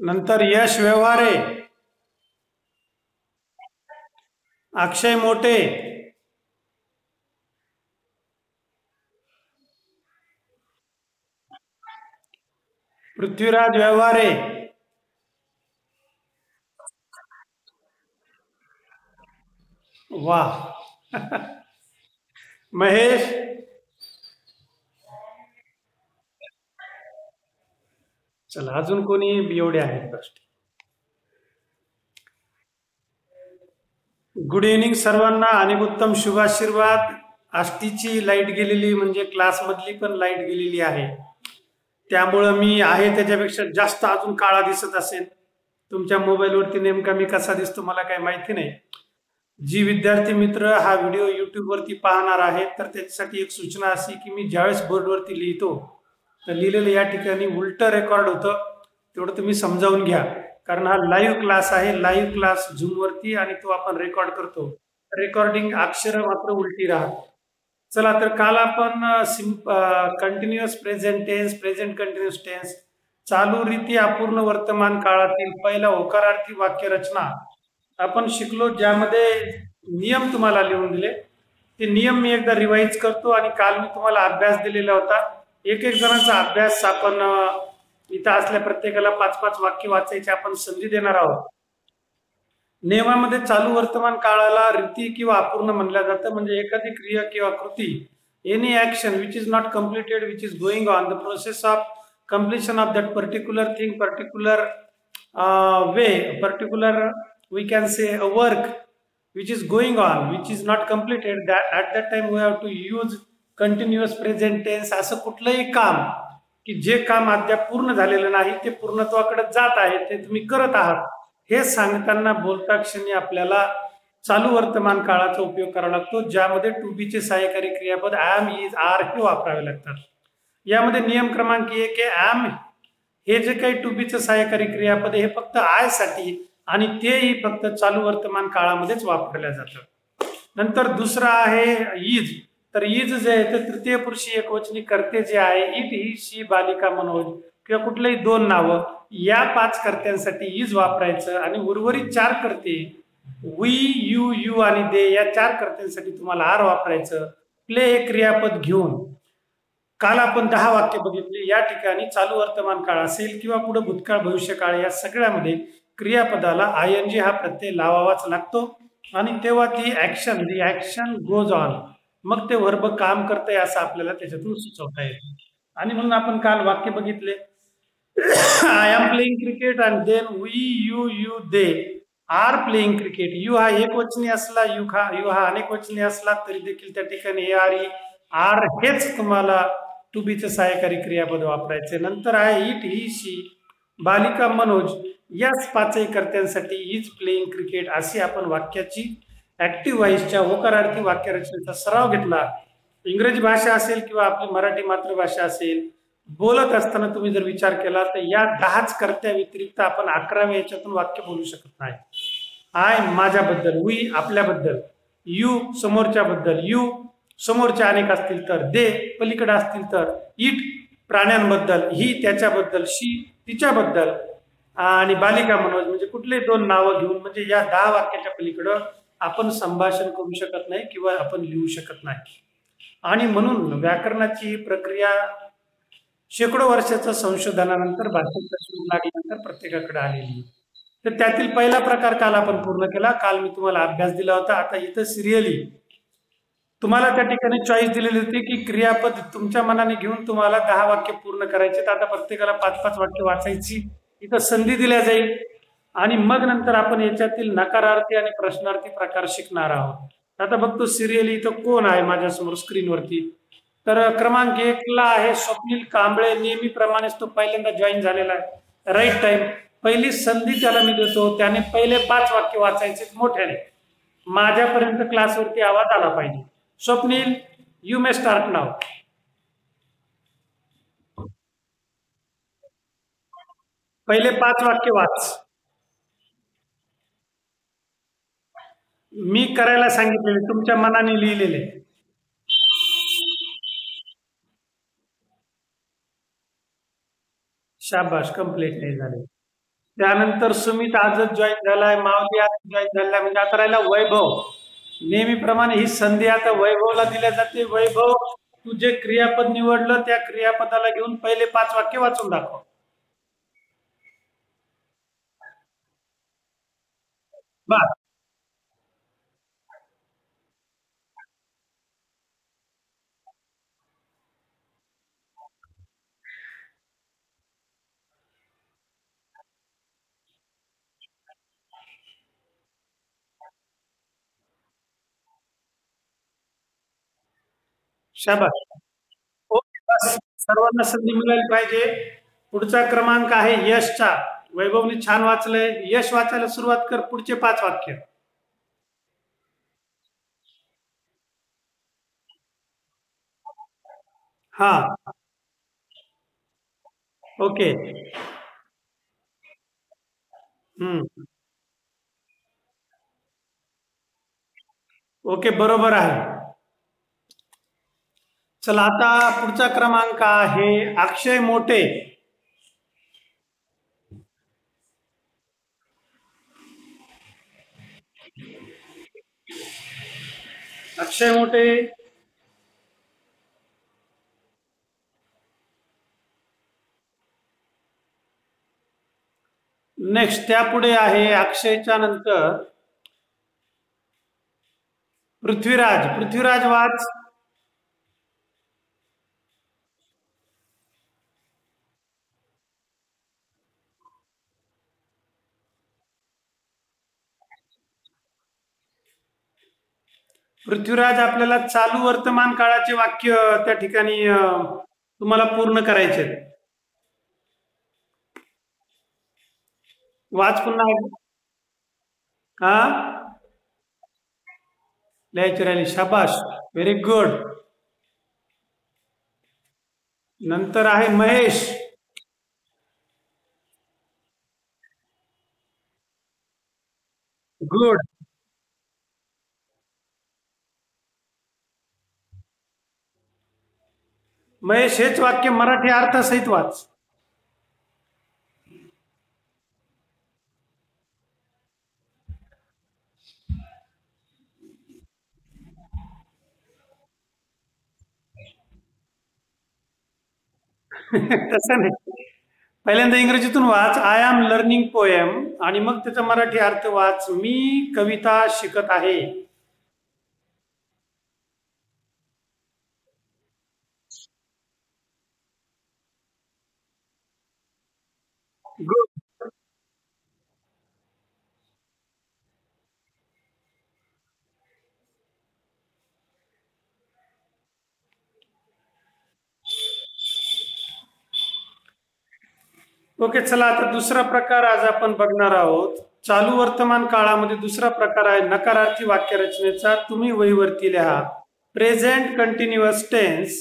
नंतर यश व्यवहारे, अक्षय मोटे, पृथ्वीराज व्यवहारे, वाह. महेश, चला अजून कोणी एवढे आहेत फर्स्ट. गुड इव्हनिंग सर्वांना आणि उत्तम शुभाशीर्वाद. आष्टीची लाईट गेलेली म्हणजे क्लासमधली पण लाईट गेलेली आहे, त्यामुळं मी आहे त्याच्यापेक्षा जास्त अजून काळा दिसत असेल. तुमच्या मोबाईलवरती नेमका मी कसा दिसतो मला काही माहिती नाही. जी विद्यार्थी मित्र हा व्हिडिओ युट्यूबवरती पाहणार आहेत तर त्याच्यासाठी एक सूचना अशी की मी ज्यावेळेस बोर्डवरती लिहितो तर लिहिलेलं या ठिकाणी उलट रेकॉर्ड होतं, तेवढं तुम्ही समजावून घ्या. कारण हा लाईव्ह क्लास आहे, लाईव्ह क्लास झूमवरती, आणि तो आपण रेकॉर्ड करतो. रेकॉर्डिंग अक्षर मात्र उलटी राहतात. चला, तर काल आपण continuous present tense, present continuous tense, चालू रीती अपूर्ण वर्तमान काळातील पहिला होकारार्थी वाक्य रचना आपण शिकलो, ज्यामध्ये नियम तुम्हाला लिहून दिले. ते नियम मी एकदा रिवाइज करतो. आणि काल मी तुम्हाला अभ्यास दिलेला होता. एक एक जणांचा अभ्यास आपण इथं असल्या प्रत्येकाला 5-5 वाक्य वाचायचे आपण संधी देणार आहोत. नियमामध्ये चालू वर्तमान काळाला रीती किंवा अपूर्ण म्हणलं जातं, म्हणजे एखादी क्रिया किंवा कृती, any action which is not completed, which is going on the process of completion of that particular thing, particular way, particular, we can say, a work which is going on, which is not completed, that at that time we have to use continuous present tense. असं कुठलंही काम की जे काम अद्याप पूर्ण झालेलं नाही, ते पूर्णत्वाकडे जात आहे, ते तुम्ही करत आहात, हे सांगताना बोलता क्षणी आपल्याला चालू वर्तमान काळाचा उपयोग करावा लागतो, ज्यामध्ये टू बी चे सहाय्यकारी क्रियापद एम, इज, आर हे वापरावे लागतात. यामध्ये नियम क्रमांक 1 एम हे जे काही टू बीचं सहाय्यकारी क्रियापद हे फक्त आय साठी, आणि तेही फक्त चालू वर्तमान काळामध्येच वापरल्या जातं. नंतर दुसरा आहे इज. तर इज जे आहे ते तृतीय पुरुषी एकवचनी कर्ते जे आहे, इट, ही, शी, बालिका, मनोज किंवा कुठलेही 2 नावं, या 5 कर्त्यांसाठी इज वापरायचं. आणि उर्वरित 4 कर्ते, वी, यू, यू आणि दे, या 4 कर्त्यांसाठी तुम्हाला आर वापरायचं. प्ले हे क्रियापद घेऊन काल आपण 10 वाक्य बघितली. या ठिकाणी चालू वर्तमान काळ असेल किंवा पुढे भूतकाळ, भविष्यकाळ, या सगळ्यामध्ये क्रियापदाला आयएनजी हा प्रत्यय लावावाच लागतो, आणि तेव्हा ती ऍक्शन गोज ऑन, मग ते वर्ब काम करतंय असं आपल्याला त्याच्यातून सुचवता येतं. आणि म्हणून आपण काल वाक्य बघितले, I am playing cricket and then we, you, you, they are playing cricket. You हा एकवचनी असला, यू हा अनेकवचनी असला तरी देखील त्या ठिकाणी ए आर, आर हेच तुम्हाला टू बीचं सहाय्यकारी क्रियापद वापरायचे. नंतर आहे इट, ही, शी, बालिका, मनोज, याच 5 कर्त्यांसाठी इज प्लेइंग क्रिकेट. अशी आपण वाक्याची ऍक्टिव्ह व्हॉइसच्या होकारार्थी वाक्यरचनेचा सराव घेतला. इंग्रजी भाषा असेल किंवा आपली मराठी मातृभाषा असेल, बोलत असताना तुम्ही जर विचार केला तर या 10च कर्त्या व्यतिरिक्त आपण 11व्या याच्यातून वाक्य बोलू शकत नाही. आय माझ्याबद्दल, वी आपल्याबद्दल, यू समोरच्याबद्दल, यू समोरच्या अनेक असतील तर, दे पलीकडे असतील तर, इट प्राण्यांबद्दल, ही त्याच्याबद्दल, शी तिच्याबद्दल, आणि बालिका, मनोज म्हणजे कुठले 2 नावं घेऊन, म्हणजे या 10 वाक्याच्या पलीकडं आपण संभाषण करू शकत नाही किंवा आपण लिहू शकत नाही. आणि म्हणून व्याकरणाची ही प्रक्रिया शेकडो वर्षाच्या संशोधनानंतर, भाषेच्या शोध लागल्यानंतर प्रत्येकाकडे आलेली. तर त्यातील पहिला प्रकार काल आपण पूर्ण केला. काल मी तुम्हाला अभ्यास दिला होता. आता इथं सिरियली तुम्हाला त्या ठिकाणी चॉईस दिलेली होती की क्रियापद तुमच्या मनाने घेऊन तुम्हाला 10 वाक्य पूर्ण करायचे. आता प्रत्येकाला 5-5 वाक्य वाचायची इथं संधी दिल्या जाईल, आणि मग नंतर आपण याच्यातील नकारार्थी आणि प्रश्नार्थी प्रकार शिकणार आहोत. आता बघतो सिरियली इथं कोण आहे माझ्यासमोर स्क्रीनवरती. तर क्रमांक 1 ला आहे स्वप्नील कांबळे. नेहमीप्रमाणेच तो पहिल्यांदा जॉईन झालेला आहे. Right time. पहिली संधी त्याला मी देतो, त्याने पहिले 5 वाक्य वाचायचे मोठ्याने, माझ्यापर्यंत क्लासवरती आवाज आला पाहिजे. स्वप्नील, यू मे स्टार्ट नाव. पहिले 5 वाक्य वाच. मी करायला सांगितलेले, तुमच्या मनाने लिहिलेले. शाबाश, कंप्लीट नाही झाले. त्यानंतर सुमित आजच जॉईन झालाय, माऊली आज जॉईन झालाय, म्हणजे आता राहिला वैभव. नेहमीप्रमाणे ही संधी आता वैभवला दिल्या जाते. वैभव, तू जे क्रियापद निवडलं त्या क्रियापदाला घेऊन पहिले 5 वाक्य वाचून दाखव. बस. शाबास. ओके, बस. सर्वांना संधी मिळाली पाहिजे. पुढचा क्रमांक आहे यशचा. वैभवने छान वाचलंय. यश, वाचायला सुरुवात कर पुढचे 5 वाक्य. हा. ओके. हम्म. ओके, बरोबर आहे. चला, आता पुढचा क्रमांक आहे अक्षय मोठे. अक्षय मोठे. नेक्स्ट त्यापुढे आहे अक्षयच्या नंतर पृथ्वीराज. पृथ्वीराज, वाच. पृथ्वीराज, आपल्याला चालू वर्तमान काळाचे वाक्य त्या ठिकाणी तुम्हाला पूर्ण करायचे. वाच पुन्हा. हा, लिहायची राहिली. शाबाश, व्हेरी गुड. नंतर आहे महेश. गुड. महेश, हेच वाक्य मराठी अर्थसहित वाच. तसं नाही, पहिल्यांदा इंग्रजीतून वाच, आय एम लर्निंग पोएम, आणि मग त्याचा मराठी अर्थ वाच, मी कविता शिकत आहे. गुड. ओके, चला, आता दुसरा प्रकार आज आपण बघणार आहोत. चालू वर्तमान काळामध्ये दुसरा प्रकार आहे नकारार्थी वाक्यरचनेचा. तुम्ही वहीवरती लिहा. Present continuous tense.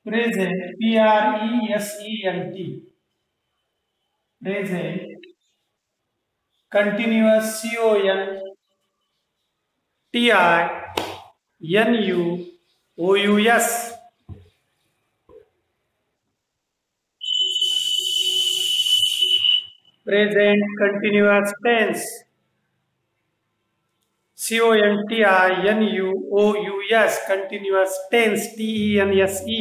Present, PRESENT. Present continuous, CONTINUOUS. Present continuous tense, CONTINUOUS. Continuous tense, TENSE.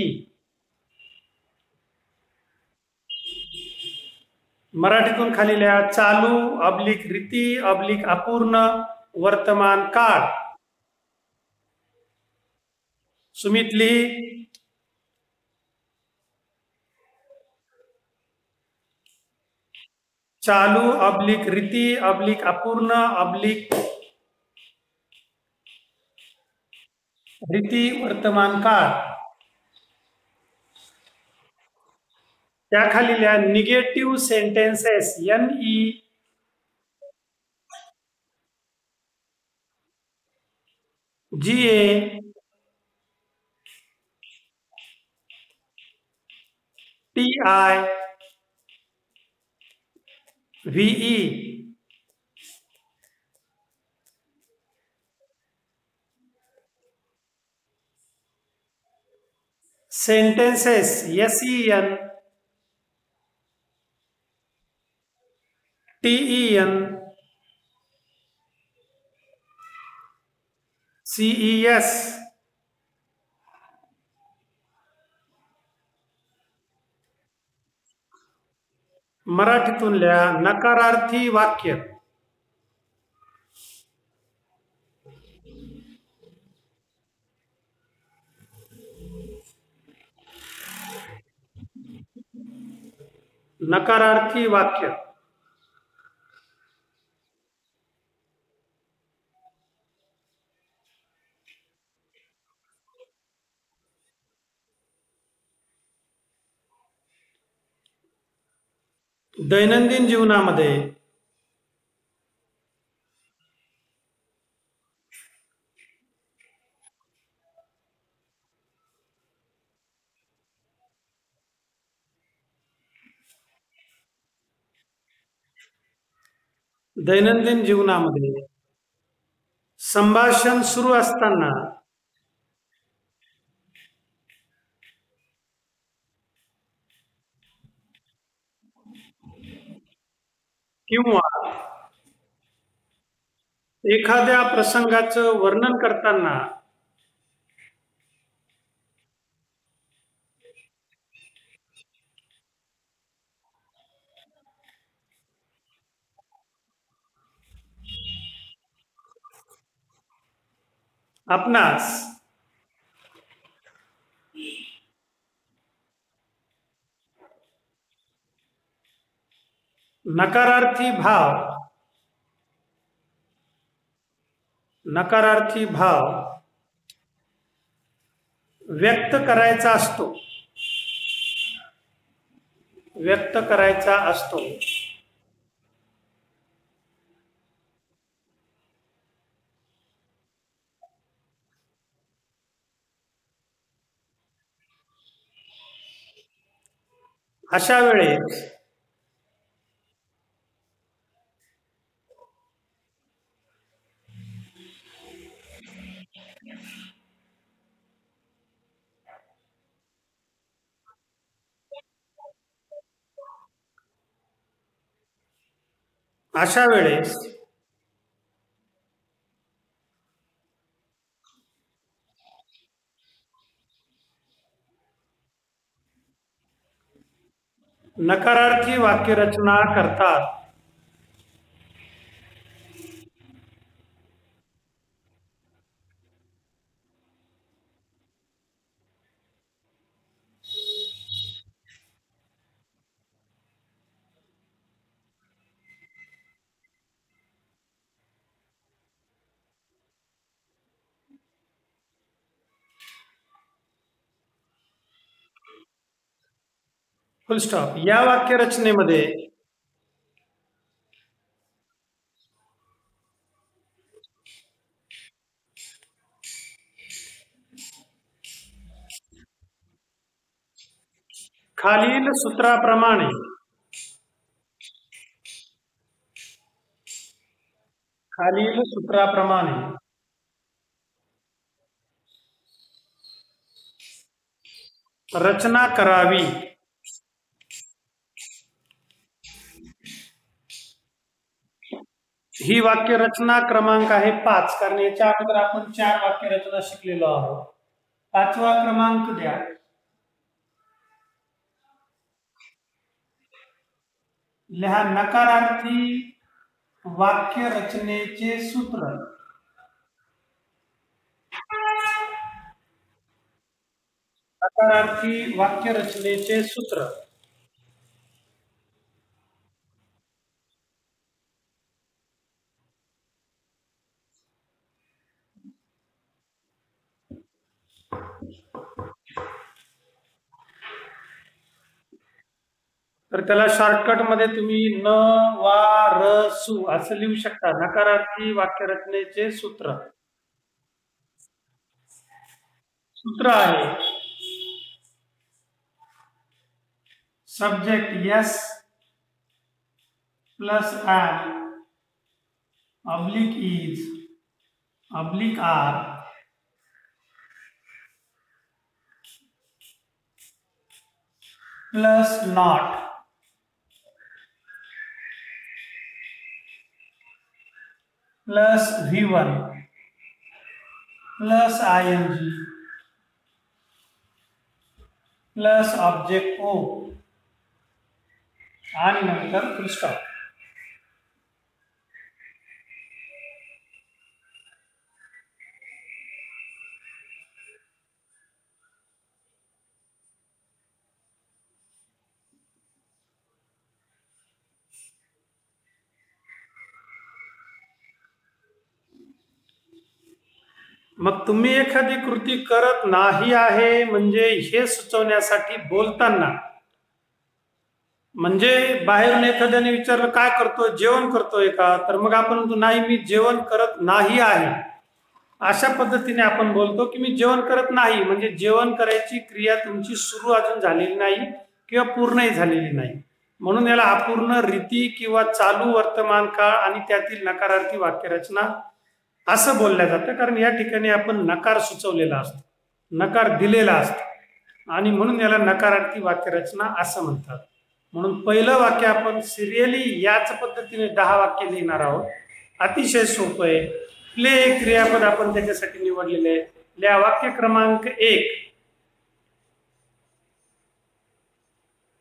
मराठीतून खाली लिहा. चालू अब्लिक रीती अब्लिक अपूर्ण वर्तमान काळ. सुमित, लिही. चालू अब्लिक रीती अब्लिक अपूर्ण अब्लिक रीती वर्तमान काळ. त्याखाली लिहा negative sentences, NEGATIVE. Sentences, SEN. TEN CES मराठीतून लिहा. नकारार्थी वाक्य. नकारार्थी वाक्य. दैनंदिन जीवनामध्ये दैनंदिन जीवनामध्ये संभाषण सुरू असताना किंवा एखाद्या प्रसंगाचं वर्णन करताना आपणास नकारार्थी भाव व्यक्त करायचा असतो. अशा वेळेस नकारार्थी वाक्यरचना करतात. फुल स्टॉप. या वाक्यरचनेमध्ये खालील सूत्राप्रमाणे रचना करावी. ही वाक्यरचना क्रमांक आहे 5, कारण याच्या अगोदर आपण 4 वाक्यरचना शिकलेलो आहोत. 5वा क्रमांक द्या. लिहा नकारार्थी वाक्यरचनेचे सूत्र. नकारार्थी वाक्यरचनेचे सूत्र. तर त्याला शॉर्टकट मध्ये तुम्ही न वा र सु असं लिहू शकता. नकारार्थी वाक्यरचनेचे सूत्र आहे subject yes plus am oblique is oblique are plus not plus V1 plus ing plus object O आणि नंतर फुल स्टॉप. मग तुम्ही एखादी कृती करत नाही आहे म्हणजे हे सुचवण्यासाठी बोलताना, म्हणजे बाहेरून एखाद्याने विचारलं काय करतोय, जेवण करतोय का, तर मग आपण म्हणतो नाही मी जेवण करत नाही आहे. अशा पद्धतीने आपण बोलतो की मी जेवण करत नाही, म्हणजे जेवण करायची क्रिया तुमची सुरू अजून झालेली नाही किंवा पूर्णही झालेली नाही. म्हणून याला अपूर्ण रीती किंवा चालू वर्तमान काळ आणि त्यातील नकारार्थी वाक्यरचना असं बोलल्या जातं. कारण या ठिकाणी आपण नकार सुचवलेला असतो, नकार दिलेला असतो आणि म्हणून याला नकारार्थी वाक्यरचना असं म्हणतात. म्हणून पहिलं वाक्य आपण सिरियली याच पद्धतीने 10 वाक्य लिहिणार आहोत. अतिशय सोपं आहे. प्ले क्रियापद आपण त्याच्यासाठी निवडलेले आहे. लिहा वाक्य क्रमांक 1.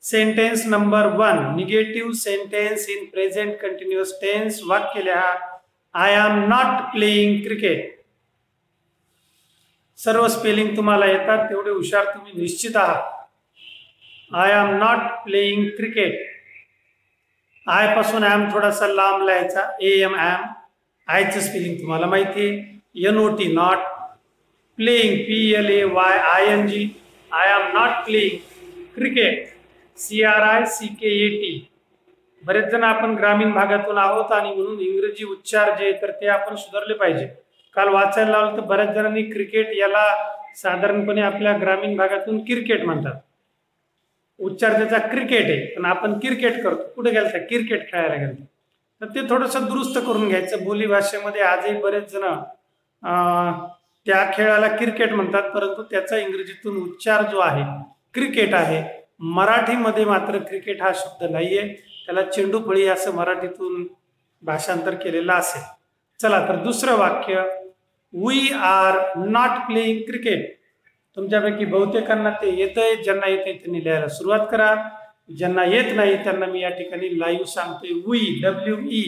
Sentence number 1, negative sentence in present continuous tense. वाक्य लिहा I am not playing cricket. सर्व स्पेलिंग तुम्हाला येतात, तेवढे हुशार तुम्ही निश्चित आहात. I am not playing cricket. I पासून एम थोडासा लांब लिहायचा. M M. आयचं स्पेलिंग तुम्हाला माहिती आहे. NOT not. Playing PLAYING. I am not playing cricket. CRICKET. बरेच जण आपण ग्रामीण भागातून आहोत आणि म्हणून इंग्रजी उच्चार जे तर ते आपण सुधारले पाहिजे. काल वाचायला लावलं तर बऱ्याच जणांनी क्रिकेट याला साधारणपणे आपल्या ग्रामीण भागातून क्रिकेट म्हणतात. उच्चार त्याचा क्रिकेट आहे, पण आपण क्रिकेट करतो. कुठे गेलता? क्रिकेट खेळायला गेलतो. तर ते थोडंसं दुरुस्त करून घ्यायचं. बोली भाषेमध्ये आजही बरेच जण त्या खेळाला क्रिकेट म्हणतात, परंतु त्याचा इंग्रजीतून उच्चार जो आहे क्रिकेट आहे. मराठीमध्ये मात्र क्रिकेट हा शब्द नाहीये, त्याला चेंडूफळी असं मराठीतून भाषांतर केलेलं असेल. चला तर दुसरं वाक्य, we are not playing cricket. तुमच्यापैकी बहुतेकांना ते येतंय. ज्यांना येते त्यांनी लिहायला सुरुवात करा. ज्यांना येत नाही त्यांना मी या ठिकाणी लाईव्ह सांगतोय. We WE,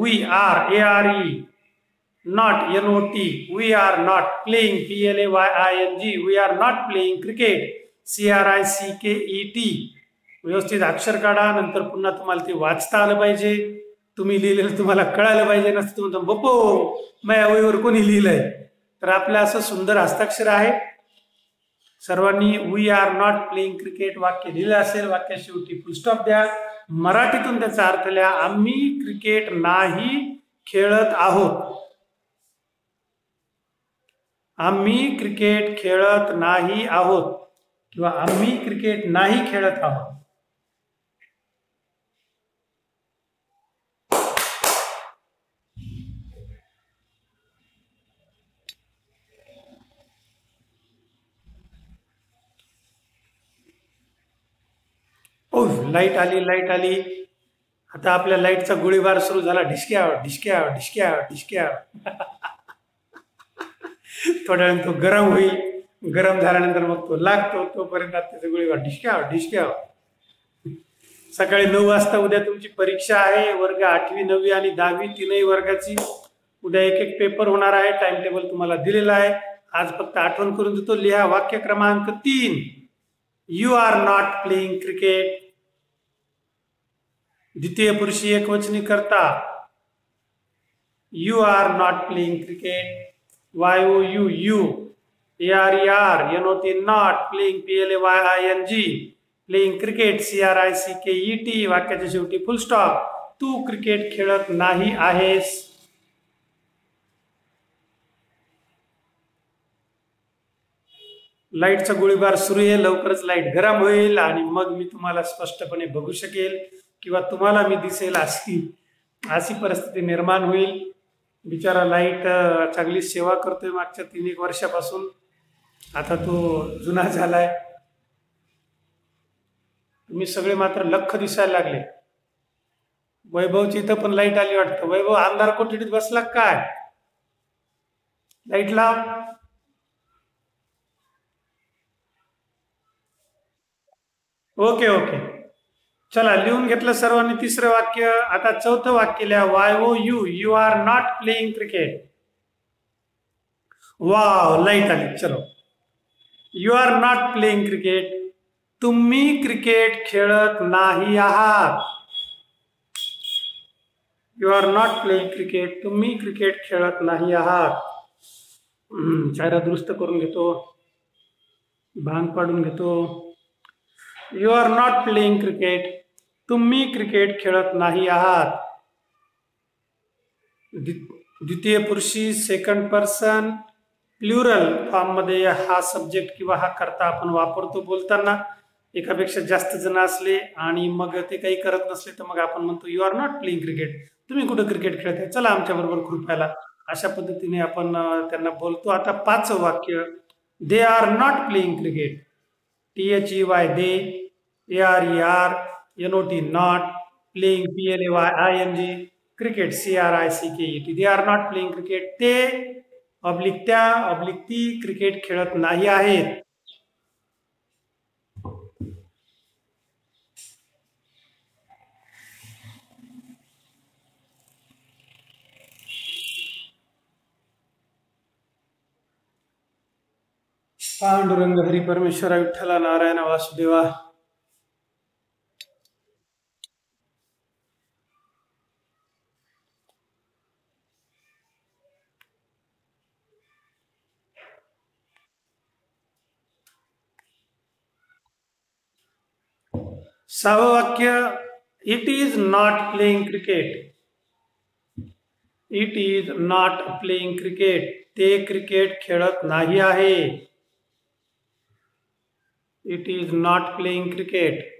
we are ARE, not NOT. We are not playing PLAYING. We are not playing cricket CRICKET. व्यवस्थित अक्षर काढा. नंतर पुन्हा तुम्हाला ते वाचता आलं पाहिजे. तुम्ही लिहिलेलं तुम्हाला कळायला पाहिजे. नसतं तुमचं बप्पो माझ्या वहीवर कोणी लिहिलंय. तर आपलं असं सुंदर हस्ताक्षर आहे. सर्वांनी we are not playing cricket वाक्य लिहिलं असेल. वाक्या शेवटी फुलस्टॉप द्या. मराठीतून त्याचा अर्थ लिहा. आम्ही क्रिकेट नाही खेळत आहोत. आम्ही क्रिकेट खेळत नाही आहोत किंवा आम्ही क्रिकेट नाही खेळत आहोत. लाईट आली, लाईट आली. आता आपल्या लाईटचा गोळीबार सुरू झाला. ढिशक्यावर ढिशक्यावर ढिशक्यावर ढिशक्यावर. थोड्या वेळ तो गरम होईल. गरम झाल्यानंतर मग तो लागतो. तोपर्यंत त्याचा गोळीबार ढिशक्यावर ढिशक्यावर. सकाळी 9 वाजता उद्या तुमची परीक्षा आहे. वर्ग 8वी 9वी आणि 10वी तीनही वर्गाची. उद्या एक एक पेपर होणार आहे. टाइम टेबल तुम्हाला दिलेला आहे. आज फक्त आठवण करून देतो. लिहा वाक्य क्रमांक 3. You are not playing cricket. द्वितीय पुरुषी एकवचनी करता. You are not playing cricket. YOU ARER NOT not playing PLAYING. Playing cricket CRICKET. वाक्याच्या शेवटी फुल स्टॉप. तू क्रिकेट खेळत नाही आहेस. लाईटचा गोळीबार सुरू आहे. लवकरच लाईट गरम होईल आणि मग मी तुम्हाला स्पष्टपणे बघू शकेल किंवा तुम्हाला मी दिसेल. अशी परिस्थिती निर्माण होईल. बिचारा लाईट चांगली सेवा करतोय मागच्या 3-1 वर्षापासून. आता तो जुना झालाय. तुम्ही सगळे मात्र लख दिसायला लागले. वैभवची इथं पण लाईट आली वाटतं. वैभव अंधार कोठडीत बसला काय? लाईट लाव. ओके ओके, चला लिहून घेतलं सर्वांनी तिसरं वाक्य. आता चौथं वाक्य लिहा. Y O U, you are not playing cricket. Wow, light आली. चलो, you are not playing cricket. तुम्ही क्रिकेट खेळत नाही आहात. You are not playing cricket. तुम्ही क्रिकेट खेळत नाही आहात. चेहरा दुरुस्त करून घेतो, भांग पाडून घेतो. You are not playing cricket. तुम्ही क्रिकेट खेळत नाही आहात. द्वितीय पुरुषी सेकंड पर्सन प्लुरल फॉर्म मध्ये हा सब्जेक्ट किंवा हा कर्ता आपण वापरतो बोलताना. एकापेक्षा जास्त जण असले आणि मग ते काही करत नसले तर मग आपण म्हणतो you are not playing cricket. तुम्ही कुठं क्रिकेट खेळताय, चला आमच्या बरोबर खुरपायला. अशा पद्धतीने आपण त्यांना बोलतो. आता पाचवं वाक्य. They are not playing cricket. THEY they, ARER, NOT not, playing PLAYING, cricket CRICKET. They are not playing cricket. ते ऑब्लिक त्या ऑब्लिक ती क्रिकेट खेळत नाही आहेत. पांडुरंग हरी परमेश्वरा विठ्ठला नारायण वासुदेवा. सहावं वाक्य. It is not playing cricket. It is not playing cricket. ते क्रिकेट खेळत नाही आहे. It is not playing cricket.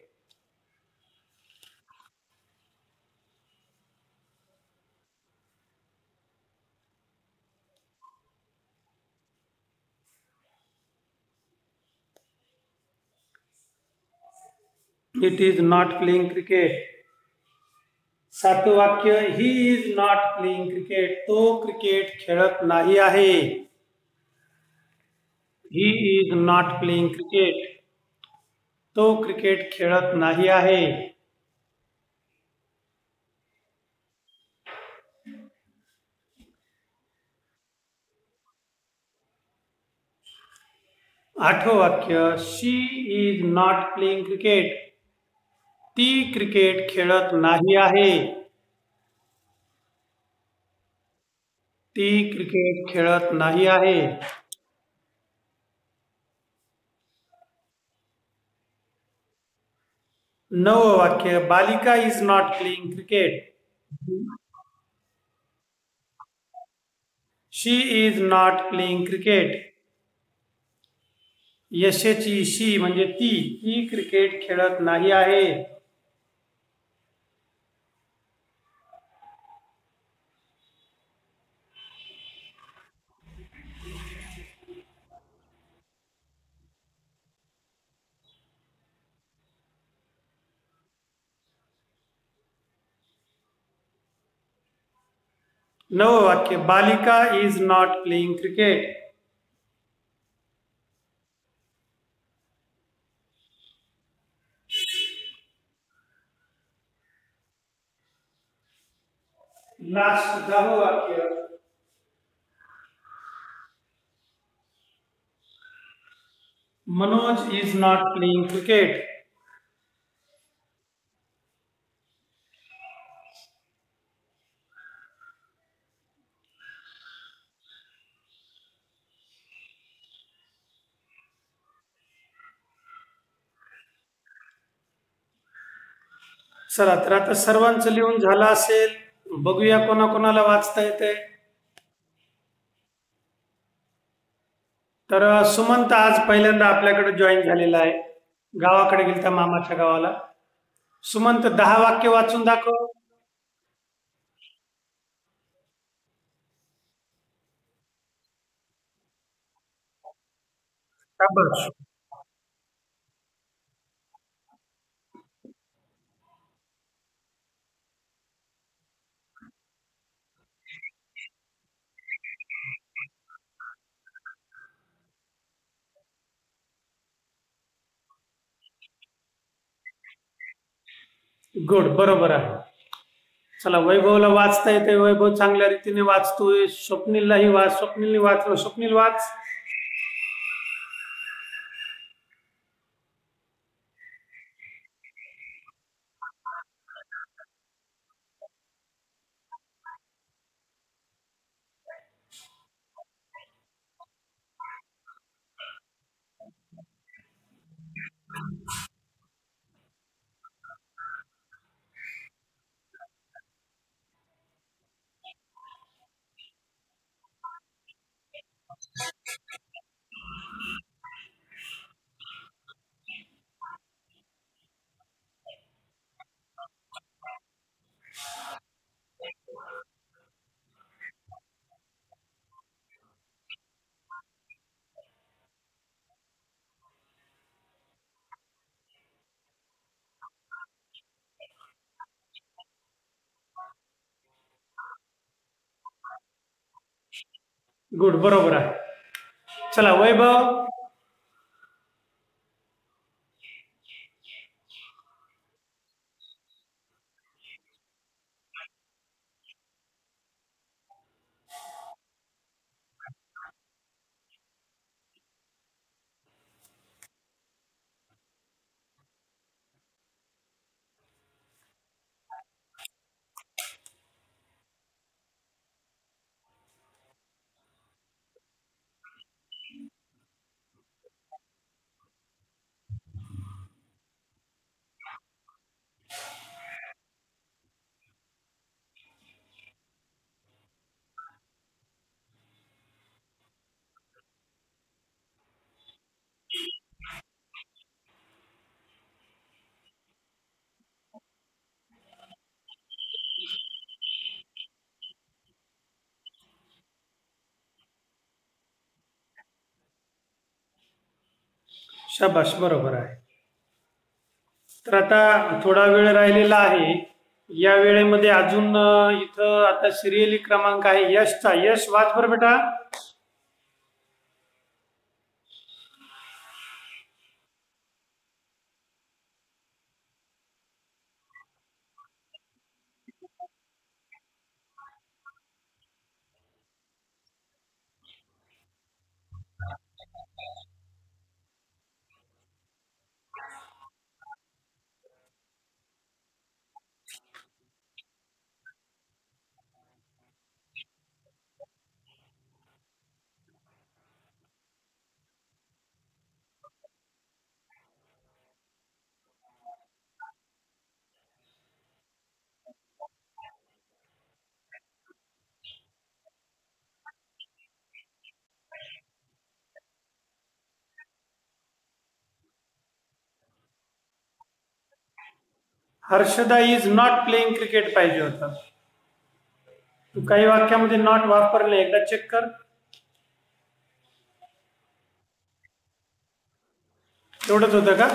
It is not playing cricket. सातवं वाक्य. He is not playing cricket. तो क्रिकेट खेळत नाही आहे. He is not playing cricket. तो क्रिकेट खेळत नाही आहे. आठवं वाक्य. She is not playing cricket. ती क्रिकेट खेळत नाही आहे. ती क्रिकेट खेळत नाही आहे. नववं वाक्य. Balika is not playing cricket. She is not playing cricket. यशची शी म्हणजे ती क्रिकेट खेळत नाही आहे. नववं वाक्य. Balika is not playing cricket. Last 10वं वाक्य. Manoj is not playing cricket. चला, तर आता सर्वांचं लिहून झालं असेल. बघूया कोणाकोणाला वाचता येते. तर सुमंत आज पहिल्यांदा आपल्याकडे जॉईन झालेला आहे. गावाकडे गेलता मामाच्या गावाला. सुमंत 10 वाक्य वाचून दाखव. शाबास. गुड, बरोबर आहे. चला, वैभवला वाचता येते, वैभव चांगल्या रीतीने वाचतोय. स्वप्नीललाही वाच, स्वप्नीलने वाचलं. स्वप्नील वाच. गुड, बरोबर आहे. चला वैभव. शाबाश, बरोबर आहे. तर आता थोडा वेळ राहिलेला आहे. या वेळेमध्ये अजून इथं आता सिरियली क्रमांक आहे यशचा. यश वाच बरं बेटा. Harshada is not playing cricket पाहिजे होतं. तू काही वाक्यामध्ये नॉट वापरले, एकदा चेक कर. एवढंच होतं का?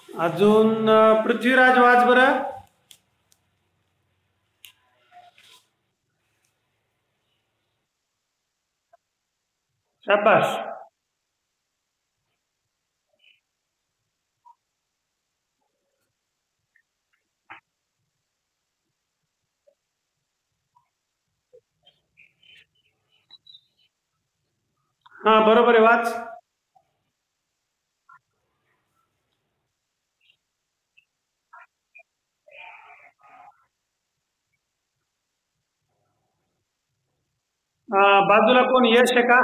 अजून पृथ्वीराज वाच बरं. शाबाश. हा, बरोबर आहे, वाच. बाजूला कोण यश आहे का?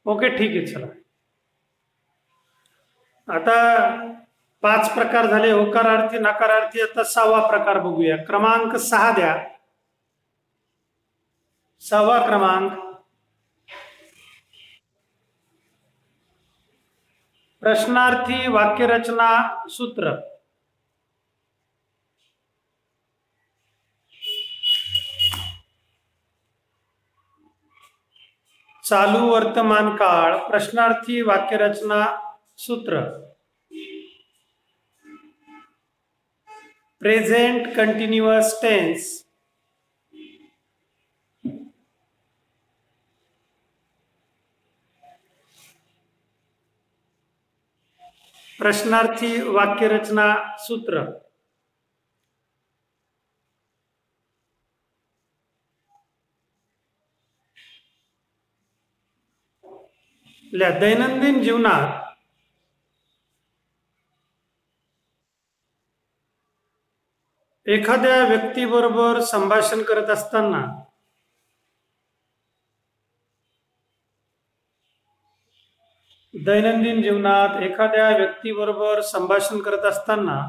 ओके, ठीक आहे. चला, आता 5 प्रकार झाले, होकारार्थी, नकारार्थी. आता 6वा प्रकार बघूया. क्रमांक 6 द्या. 6वा क्रमांक, प्रश्नार्थी वाक्यरचना सूत्र. चालू वर्तमान काळ प्रश्नार्थी वाक्यरचना सूत्र. Present continuous tense. प्रश्नार्थी वाक्यरचना सूत्र. दैनंदिन जीवनात एखाद्या व्यक्तीबरोबर संभाषण करत असताना दैनंदिन जीवनात एखाद्या व्यक्तीबरोबर संभाषण करत असताना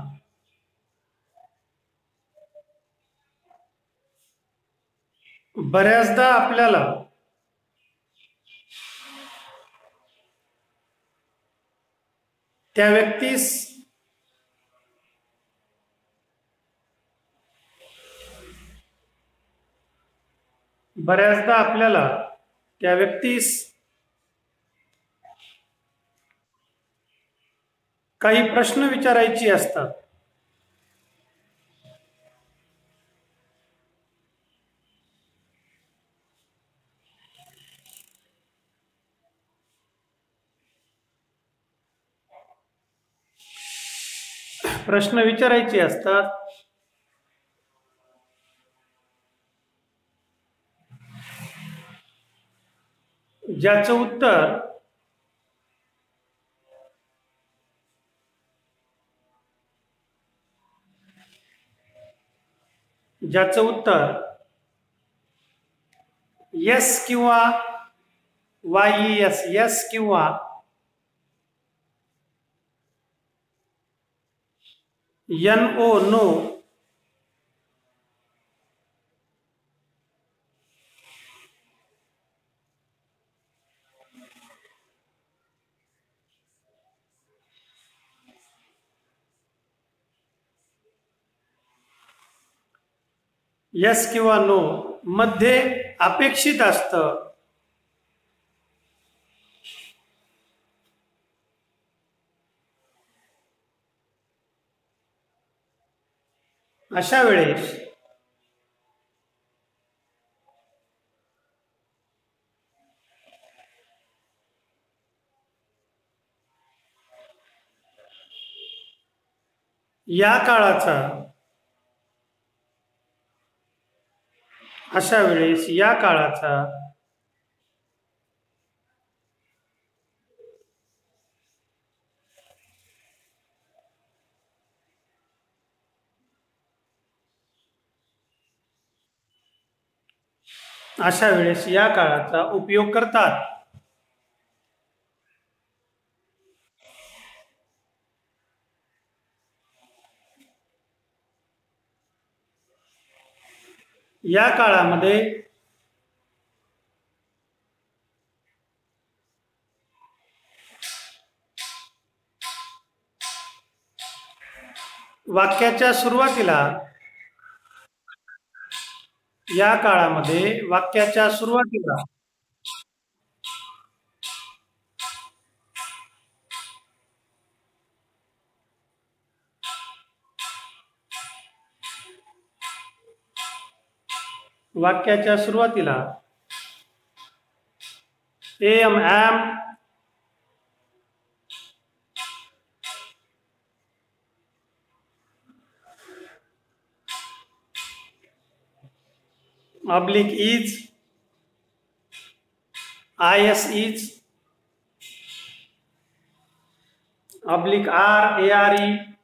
बऱ्याचदा आपल्याला त्या व्यक्तीस काही प्रश्न विचारायची असतात. ज्याचं उत्तर येस किंवा येस किंवा NO नो येस किंवा नो मध्ये अपेक्षित असतं. अशा वेळेस या काळाचा उपयोग करतात. या काळामध्ये वाक्याच्या सुरुवातीला am oblique is, is, oblique are, are